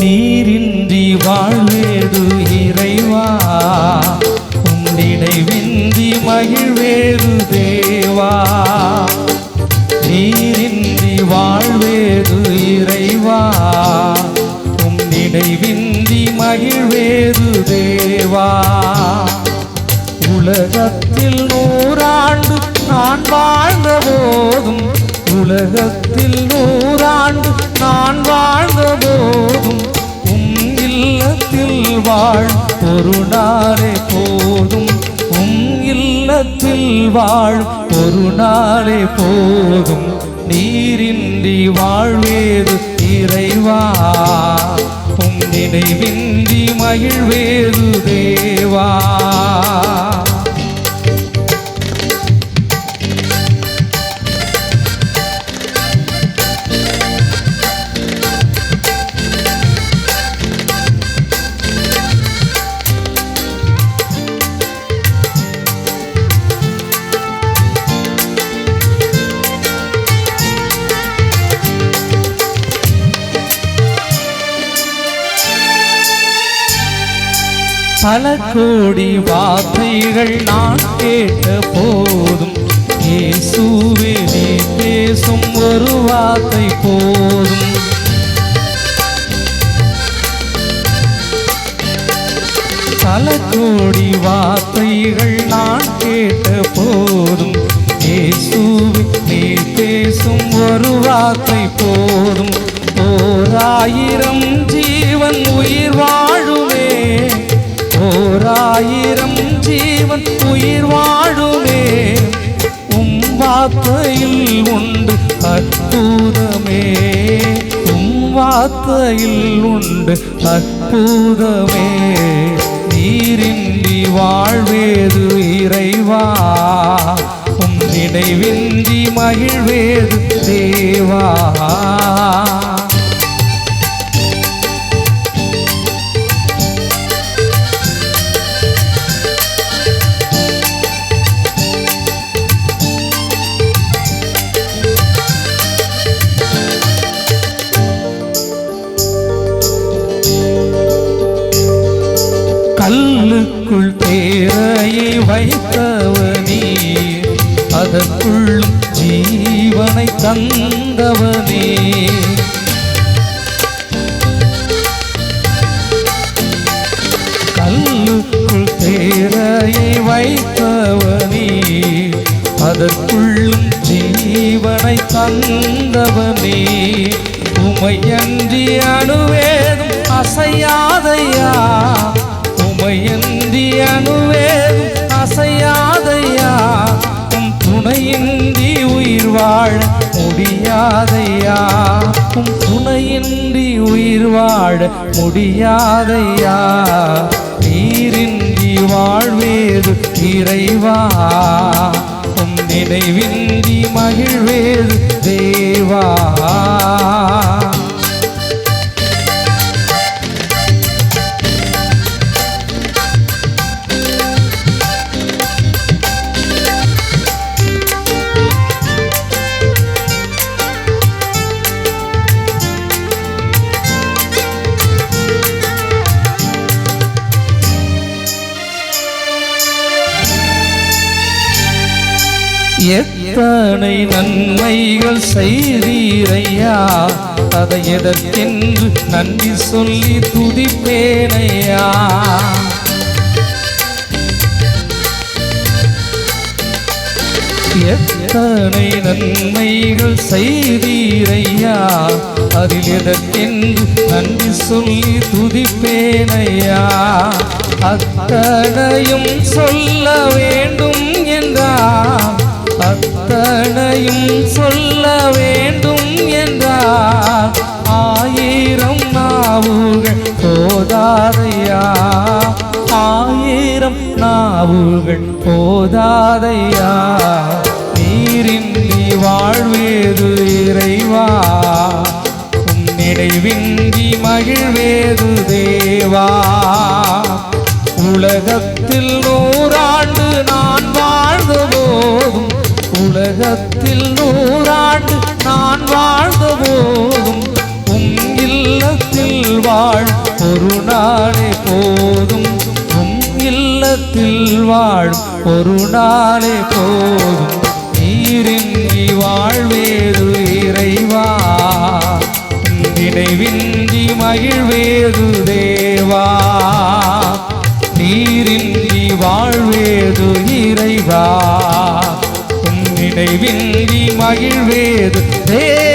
நீரின்றி வாழ்வேது இறைவா, உம் நினைவின்றி மகிழ்வேது தேவா. நீரின்றி வாழ்வேது இறைவா, உம் நினைவின்றி மகிழ்வேது தேவா. உலகத்தில் 100 ஆண்டு நான் வாழ்ந்த போதும், உலகத்தில் 100 ஆண்டு நான் வாழ்ந்த போதும், உம் இல்லத்தில் வாழ் ஒரு நாளே போதும், உம் இல்லத்தில் வாழ் ஒரு நாளே போதும். நீரின்றி வாழ்வேது இறைவா, உம் நினைவின்றி மகிழ்வேது தேவா. பல கோடி வார்த்தைகள் நான் கேட்ட போதும், இயேசுவே நீ பேசும் ஒரு வார்த்தை போதும். பல கோடி வார்த்தைகள் நான் கேட்ட போதும், இயேசுவே நீ பேசும் ஒரு வார்த்தை போதும். 1000 ஜீவன் உயிர் வாழுமே, 1000 ஜீவன் உயிர் வாழுமே, உம் வார்த்தையில் உண்டு அற்புதமே, உம் வார்த்தையில் உண்டு அற்புதமே. நீரின்றி வாழ்வேது இறைவா, உம் நினைவின்றி மகிழ்வேது தேவா. கல்லுக்குள் தேரையை வைத்தவனே, அதற்குள்ளும் ஜீவனை தந்தவனே. கல்லுக்குள் தேரையை வைத்தவனே, அதற்குள்ளும் ஜீவனை தந்தவனே. உமையன்றி அணுவேதும் அசையாதையா, உமையன்றி அணுவேதும் அசையாதையா, உம் துணையின்றி உயிர் வாழ முடியாதையா, உம் துணையின்றி உயிர் வாழ முடியாதையா. நீரின்றி வாழ்வேது இறைவா, உம் நினைவின்றி மகிழ்வேது தேவா. எத்தனை நன்மைகள் செய்தீரையா, அதை எதற்கென்று நன்றி சொல்லி துதிப்பேனையா. எத்தனை நன்மைகள் செய்தீரையா, அதில் எதற்கென்று நன்றி சொல்லி துதிப்பேனையா. அத்தனையும் சொல்ல வேண்டும் என்றார், அத்தனையும் சொல்ல வேண்டும் என்றார். 1000 நாவுகள் போதாதையா, 1000 நாவுகள் போதாதையா. நீரின்றி வாழ்வேது இறைவா, உம் நினைவின்றி மகிழ்வேது தேவா. உலகத்தில் 100 ஆண்டு நான் வாழ்ந்த போதும், உலகத்தில் 100 ஆண்டு நான் வாழ்ந்த போதும், உம் இல்ல இல்லத்தில் வாழ் ஒரு நாளே போதும் உம் இல்லத்தில் வாழ் ஒரு நாளே போதும் நீரின்றி வாழ்வேது இறைவா நினைவின்றி மகிழ்வேது தேவா நீரின்றி வாழ்வேது இறைவா நினைவின்றி மகிழ்வேது தேவா